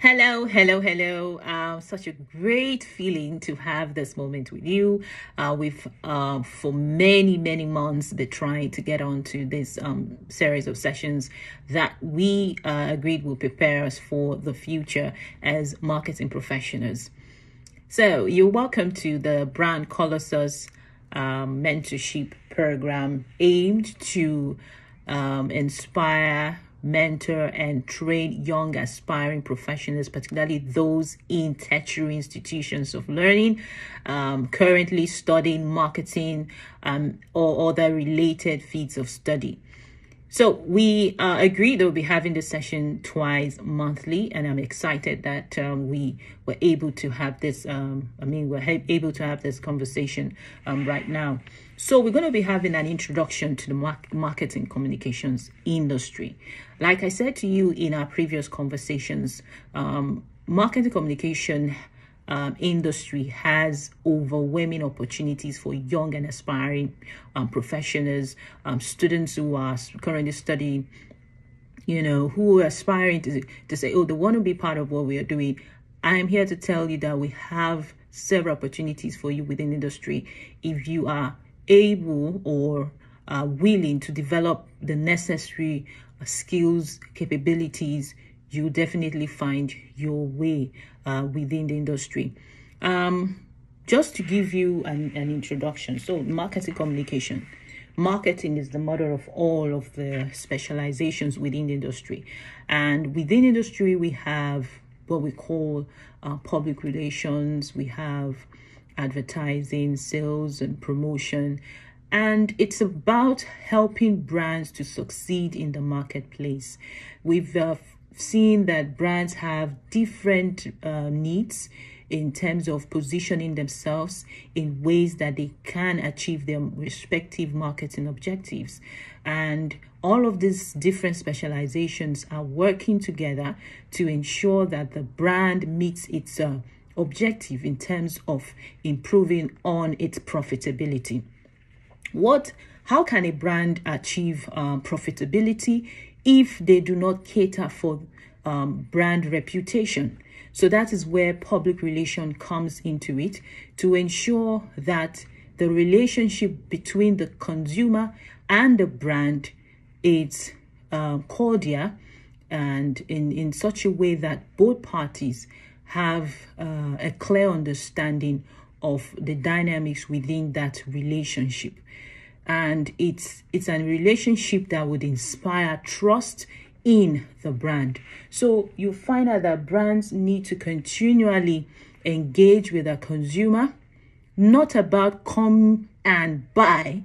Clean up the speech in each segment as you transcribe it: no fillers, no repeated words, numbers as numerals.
Hello, hello, hello. Such a great feeling to have this moment with you. We've, for many months, been trying to get on to this series of sessions that we agreed will prepare us for the future as marketing professionals. So you're welcome to the Brand Colossus mentorship program aimed to inspire, mentor, and train young aspiring professionals, particularly those in tertiary institutions of learning, currently studying marketing or other related fields of study. So we agreed that we'll be having this session twice monthly, and I'm excited that we were able to have this. We're able to have this conversation right now. So we're going to be having an introduction to the marketing communications industry. Like I said to you in our previous conversations, marketing communication industry has overwhelming opportunities for young and aspiring professionals, students who are currently studying, who are aspiring to say, oh, they want to be part of what we are doing. I am here to tell you that we have several opportunities for you within industry if you are able or willing to develop the necessary skills, capabilities. You definitely find your way within the industry. Just to give you an introduction, so marketing communication. Marketing is the mother of all of the specializations within the industry. And within industry, we have what we call public relations, we have advertising, sales, and promotion. And it's about helping brands to succeed in the marketplace. We've seen that brands have different needs in terms of positioning themselves in ways that they can achieve their respective marketing objectives. And all of these different specializations are working together to ensure that the brand meets its objective in terms of improving on its profitability. How can a brand achieve profitability if they do not cater for brand reputation? So that is where public relation comes into it, to ensure that the relationship between the consumer and the brand is cordial and in such a way that both parties have a clear understanding of the dynamics within that relationship. And it's a relationship that would inspire trust in the brand. So you find out that brands need to continually engage with the consumer, not about come and buy,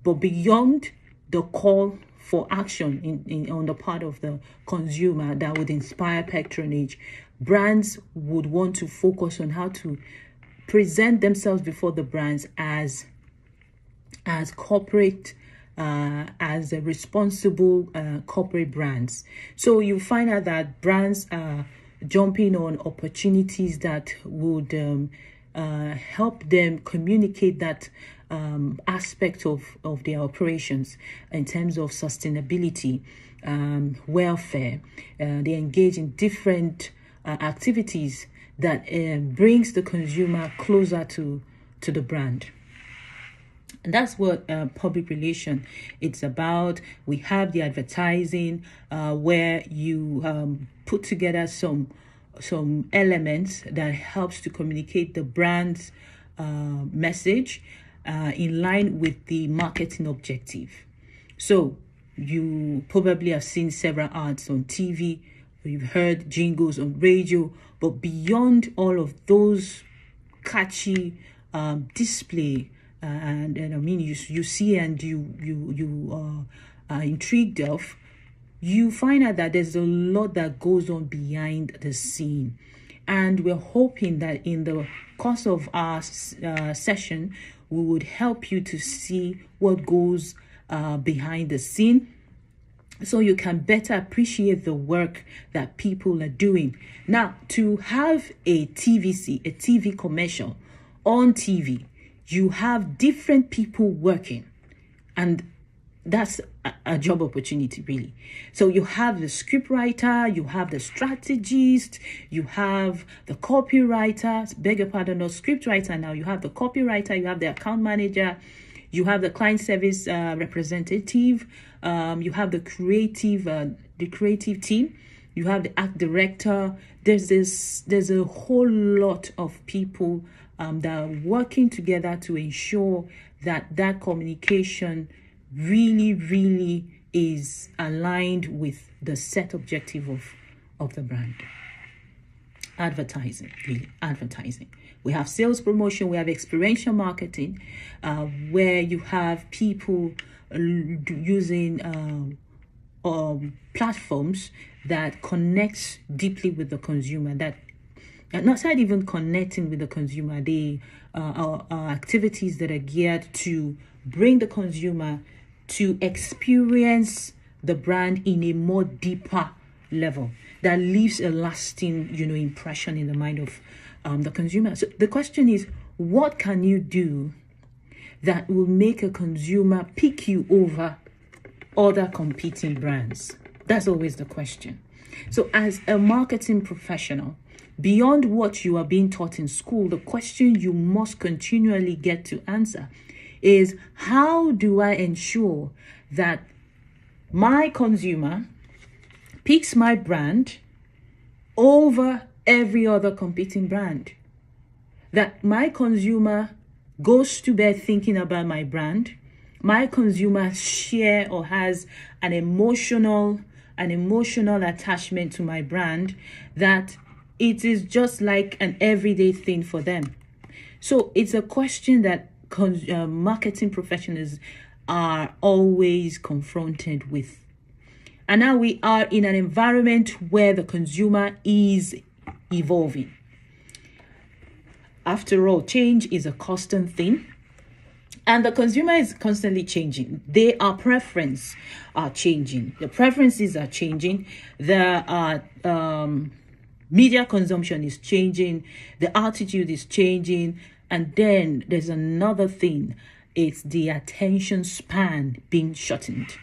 but beyond the call for action on the part of the consumer that would inspire patronage. Brands would want to focus on how to present themselves before the brands as corporate, as a responsible corporate brands. So you find out that brands are jumping on opportunities that would help them communicate that aspect of their operations in terms of sustainability, welfare. They engage in different activities that brings the consumer closer to the brand. And that's what public relation it's about. We have the advertising where you put together some elements that helps to communicate the brand's message in line with the marketing objective. So you probably have seen several ads on TV, you've heard jingles on radio, but beyond all of those catchy display, and I mean you see and you are intrigued of, you find out that there's a lot that goes on behind the scene. And we're hoping that in the course of our session, we would help you to see what goes behind the scene, so you can better appreciate the work that people are doing. Now, to have a TV commercial on TV, you have different people working, and that's a job opportunity, really. So you have the script writer, you have the strategist, you have the copywriter, beg your pardon, no script writer now, you have the copywriter, you have the account manager, you have the client service representative, you have the creative team, you have the art director. There's a whole lot of people that are working together to ensure that communication really is aligned with the set objective of the brand. Advertising, really, advertising. We have sales promotion, we have experiential marketing, where you have people using platforms that connects deeply with the consumer, that not even connecting with the consumer, they are activities that are geared to bring the consumer to experience the brand in a more deeper level that leaves a lasting, impression in the mind of the consumer. So the question is, what can you do that will make a consumer pick you over other competing brands? That's always the question. So as a marketing professional, beyond what you are being taught in school, the question you must continually get to answer is, how do I ensure that my consumer picks my brand over every other competing brand? That my consumer goes to bed thinking about my brand, my consumer share or has an emotional attachment to my brand, that it is just like an everyday thing for them. So it's a question that marketing professionals are always confronted with. And now we are in an environment where the consumer is evolving. After all, change is a constant thing. And the consumer is constantly changing. Their preferences are changing. The preferences are changing. The media consumption is changing. The attitude is changing. And then there's another thing. It's the attention span being shortened.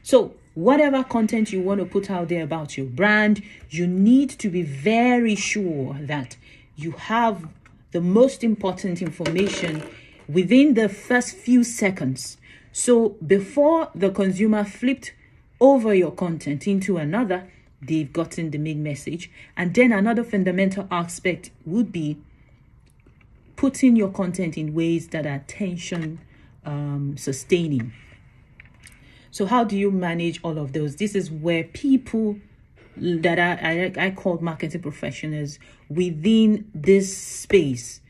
So whatever content you want to put out there about your brand, you need to be very sure that you have the most important information within the first few seconds. So before the consumer flipped over your content into another, they've gotten the main message. And then another fundamental aspect would be putting your content in ways that are attention sustaining. So how do you manage all of those? This is where people that I call marketing professionals within this space,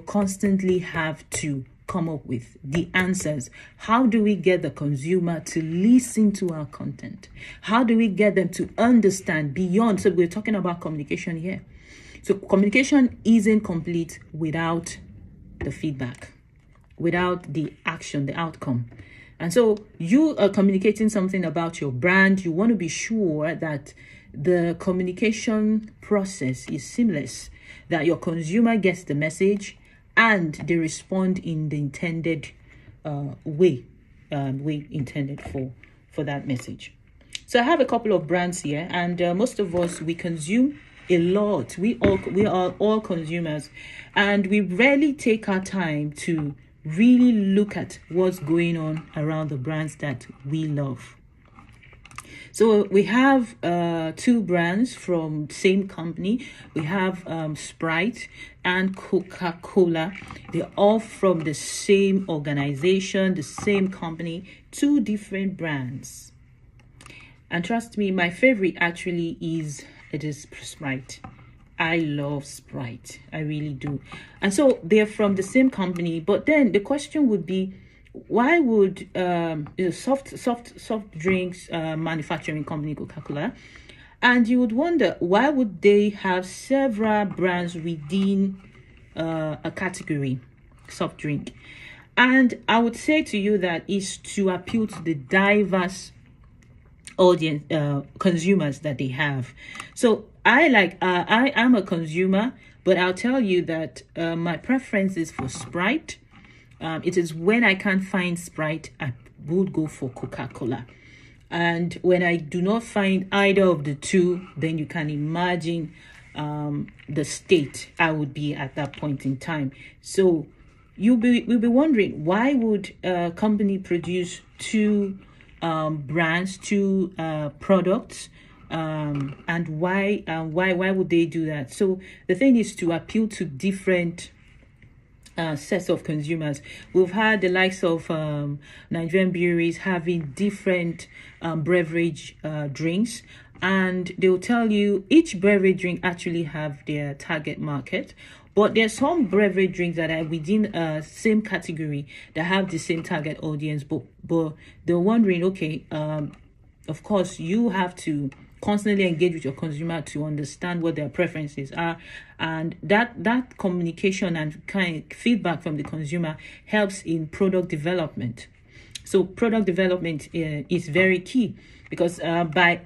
constantly have to come up with the answers. How do we get the consumer to listen to our content? How do we get them to understand beyond? So we're talking about communication here. So communication isn't complete without the feedback, without the action, the outcome. And so you are communicating something about your brand. You want to be sure that the communication process is seamless, that your consumer gets the message and they respond in the intended way intended for that message. So I have a couple of brands here, and most of us, we consume a lot. We are all consumers, and we rarely take our time to really look at what's going on around the brands that we love. So we have two brands from same company. We have Sprite and Coca-Cola. They're all from the same organization, the same company, two different brands. And trust me, my favorite actually is Sprite. I love Sprite. I really do. And so they're from the same company. But then the question would be, why would soft drinks manufacturing company Coca-Cola, and you would wonder, why would they have several brands within a category, soft drink? And I would say to you that is to appeal to the diverse audience, consumers that they have. So I am a consumer, but I'll tell you that my preference is for Sprite. It is when I can't find Sprite, I would go for Coca-Cola. And when I do not find either of the two, then you can imagine the state I would be at that point in time. So you'll be wondering, why would a company produce two brands, two products, and why would they do that? So the thing is to appeal to different sets of consumers. We've had the likes of Nigerian breweries having different beverage drinks, and they'll tell you each beverage drink actually have their target market. But there's some beverage drinks that are within same category that have the same target audience, but they're wondering, okay, of course you have to constantly engage with your consumer to understand what their preferences are, and that communication and kind of feedback from the consumer helps in product development. So product development is very key, because by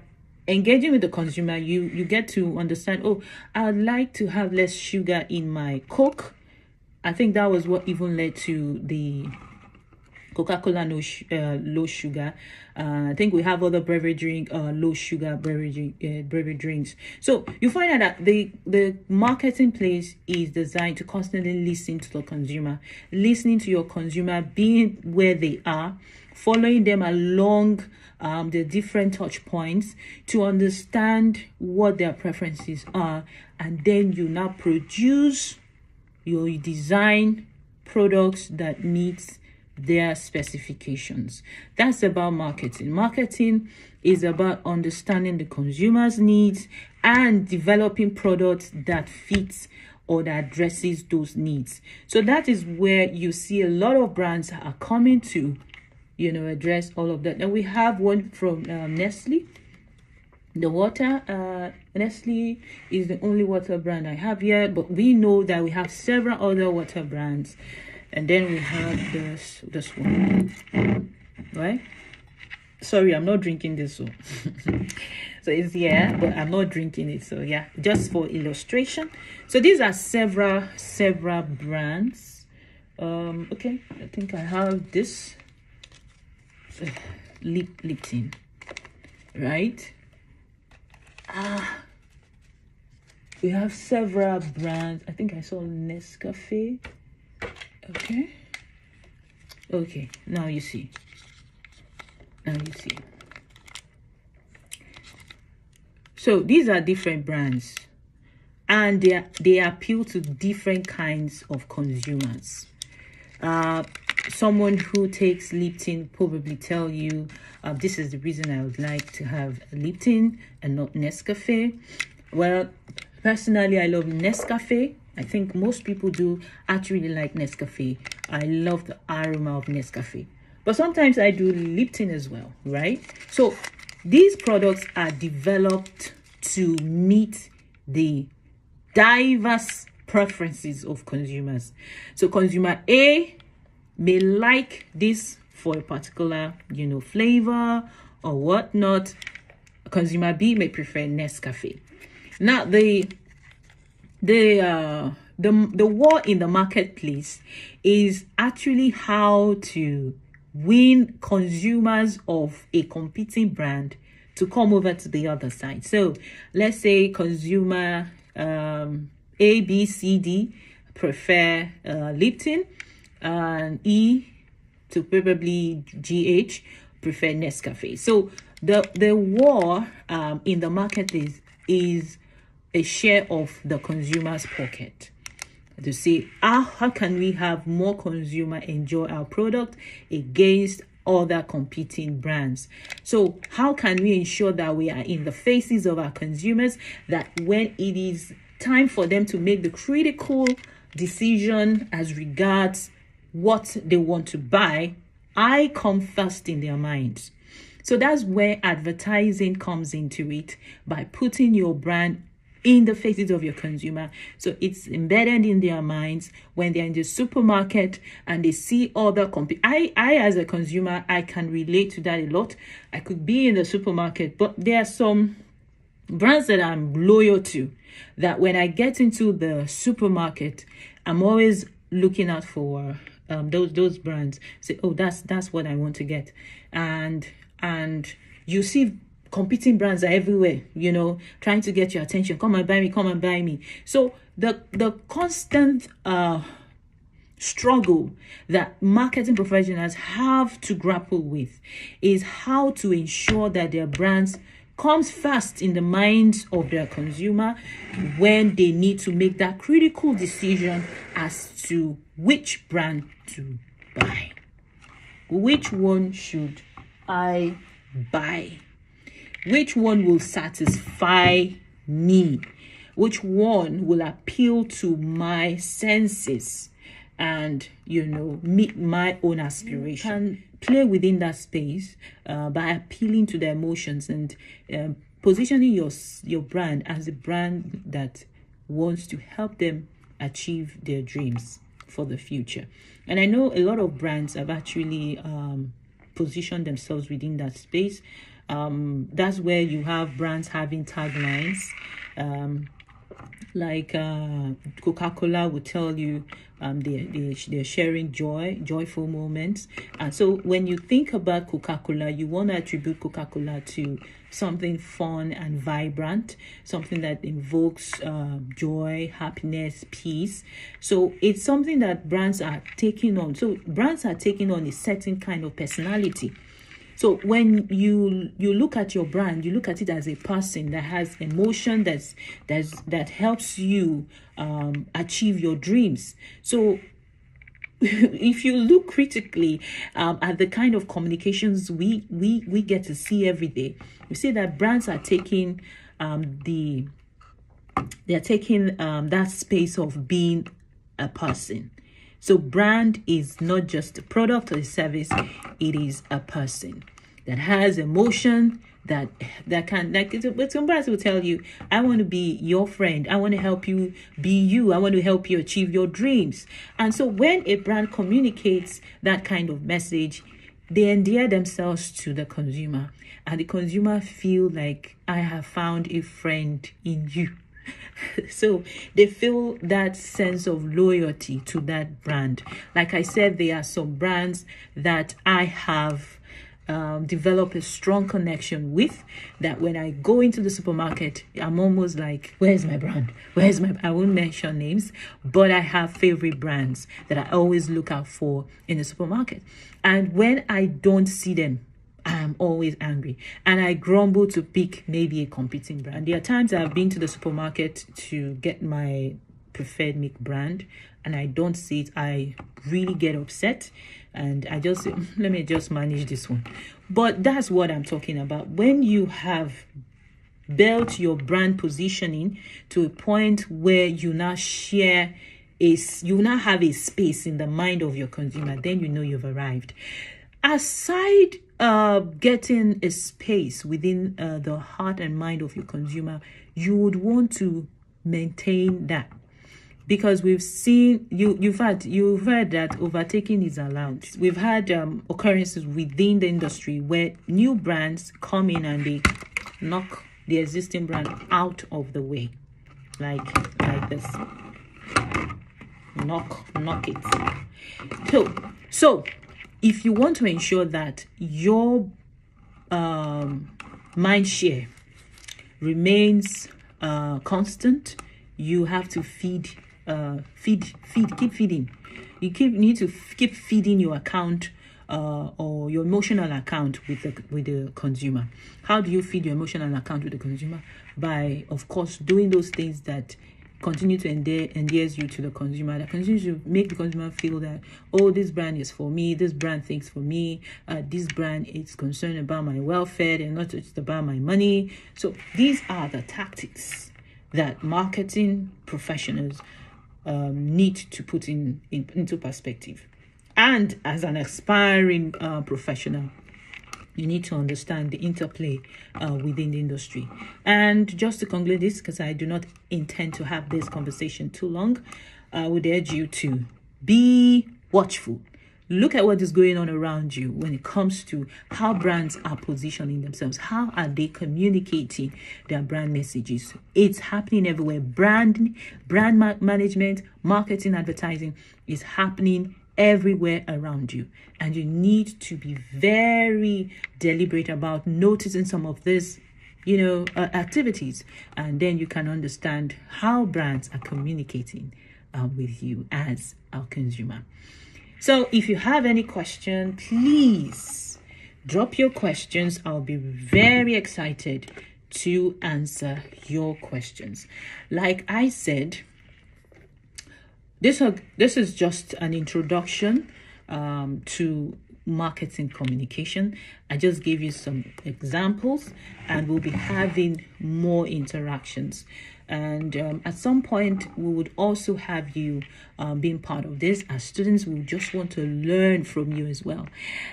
engaging with the consumer, you get to understand, oh, I'd like to have less sugar in my Coke. I think that was what even led to the Coca-Cola low sugar. I think we have other beverage drink low sugar beverage drinks. So you find out that the marketing place is designed to constantly listen to the consumer, listening to your consumer, being where they are, following them along the different touch points to understand what their preferences are, and then you now produce your design products that meet their specifications. That's about marketing. Marketing is about understanding the consumer's needs and developing products that fits or that addresses those needs. So that is where you see a lot of brands are coming to, address all of that. And we have one from Nestle. The water, Nestle is the only water brand I have here, but we know that we have several other water brands. And then we have this one, right? Sorry, I'm not drinking this one. So it's here, but I'm not drinking it. So yeah, just for illustration. So these are several brands. Okay, I think I have this Lipton, right? We have several brands. I think I saw Nescafe. Okay, now you see. So these are different brands, and they appeal to different kinds of consumers. Someone who takes Lipton probably tell you, this is the reason I would like to have Lipton and not Nescafe. Well, personally, I love Nescafe. I think most people do actually like Nescafe. I love the aroma of Nescafe. But sometimes I do Lipton as well, right? So these products are developed to meet the diverse preferences of consumers. So consumer A may like this for a particular, flavor or whatnot. Consumer B may prefer Nescafe. Now the war in the marketplace is actually how to win consumers of a competing brand to come over to the other side. So let's say consumer A, B, C, D prefer Lipton, and E to probably GH prefer Nescafe. So the war in the marketplace is a share of the consumer's pocket, to say how can we have more consumer enjoy our product against other competing brands. So how can we ensure that we are in the faces of our consumers, that when it is time for them to make the critical decision as regards what they want to buy, I come first in their minds. So that's where advertising comes into it, by putting your brand in the faces of your consumer. So it's embedded in their minds when they're in the supermarket and they see other I as a consumer, I can relate to that a lot. I could be in the supermarket, but there are some brands that I'm loyal to, that when I get into the supermarket, I'm always looking out for those brands say, oh, that's what I want to get. And you see competing brands are everywhere, trying to get your attention. Come and buy me, come and buy me. So the constant struggle that marketing professionals have to grapple with is how to ensure that their brands comes first in the minds of their consumer when they need to make that critical decision as to which brand to buy. Which one should I buy? Which one will satisfy me? Which one will appeal to my senses and, meet my own aspiration? You can play within that space by appealing to the emotions and positioning your brand as a brand that wants to help them achieve their dreams for the future. And I know a lot of brands have actually positioned themselves within that space. That's where you have brands having taglines like Coca-Cola would tell you they're sharing joyful moments. And so when you think about Coca-Cola, you want to attribute Coca-Cola to something fun and vibrant, something that invokes joy, happiness, peace. So it's something that brands are taking on. So brands are taking on a certain kind of personality. So when you look at your brand, you look at it as a person that has emotion that helps you achieve your dreams. So if you look critically at the kind of communications we get to see every day, you see that brands are taking that space of being a person. So brand is not just a product or a service, it is a person that has emotion, that can, but some brands will tell you, I want to be your friend, I want to help you be you, I want to help you achieve your dreams. And so when a brand communicates that kind of message, they endear themselves to the consumer, and the consumer feel like, I have found a friend in you. So they feel that sense of loyalty to that brand. Like I said, there are some brands that I have developed a strong connection with, that when I go into the supermarket, I'm almost like, where's my brand? I won't mention names, but I have favorite brands that I always look out for in the supermarket. And when I don't see them, I'm always angry and I grumble to pick maybe a competing brand. There are times I've been to the supermarket to get my preferred milk brand and I don't see it. I really get upset and I just say, let me just manage this one. But that's what I'm talking about. When you have built your brand positioning to a point where you now you now have a space in the mind of your consumer, then you know you've arrived. Aside getting a space within the heart and mind of your consumer, you would want to maintain that, because we've seen you've heard that overtaking is allowed. We've had occurrences within the industry where new brands come in and they knock the existing brand out of the way, like this. Knock it. So if you want to ensure that your mind share remains constant, you have to keep feeding. You need to keep feeding your account or your emotional account with the consumer. How do you feed your emotional account with the consumer? By, of course, doing those things that continue to endears you to the consumer, that continues to make the consumer feel that, oh, this brand is for me, this brand thinks for me, this brand is concerned about my welfare and not just about my money. So these are the tactics that marketing professionals need to put into perspective. And as an aspiring professional, you need to understand the interplay within the industry. And just to conclude this, because I do not intend to have this conversation too long, I would urge you to be watchful. Look at what is going on around you when it comes to how brands are positioning themselves. How are they communicating their brand messages? It's happening everywhere. Brand management, marketing, advertising is happening everywhere around you, and you need to be very deliberate about noticing some of these activities, and then you can understand how brands are communicating with you as a consumer. So if you have any question, please drop your questions. I'll be very excited to answer your questions. Like I said, this is just an introduction to marketing communication. I just gave you some examples, and we'll be having more interactions. And at some point, we would also have you being part of this. As students, we just want to learn from you as well.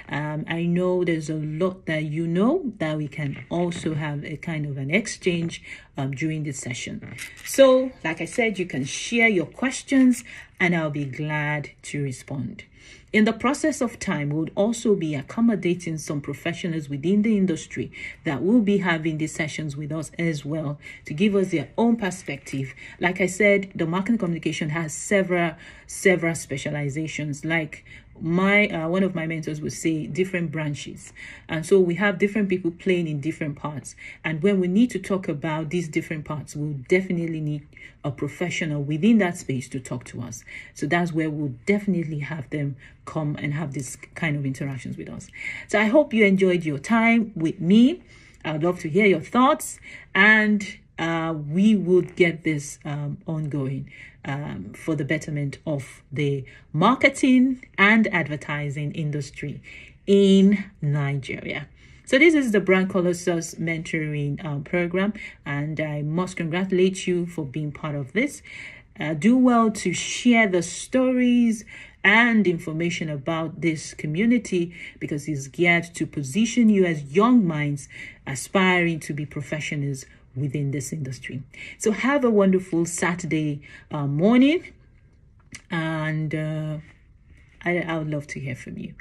I know there's a lot that you know that we can also have a kind of an exchange during this session. So, like I said, you can share your questions and I'll be glad to respond. In the process of time, we'll also be accommodating some professionals within the industry that will be having these sessions with us as well to give us their own perspective. Like I said, the marketing communication has several specializations. Like one of my mentors would say, different branches, and so we have different people playing in different parts, and when we need to talk about these different parts, we'll definitely need a professional within that space to talk to us. So that's where we'll definitely have them come and have this kind of interactions with us. So I hope you enjoyed your time with me. I'd love to hear your thoughts, and we would get this ongoing for the betterment of the marketing and advertising industry in Nigeria. So this is the Brand Colossus mentoring program, and I must congratulate you for being part of this. Do well to share the stories and information about this community, because it's geared to position you as young minds aspiring to be professionals within this industry. So have a wonderful Saturday morning, and I would love to hear from you.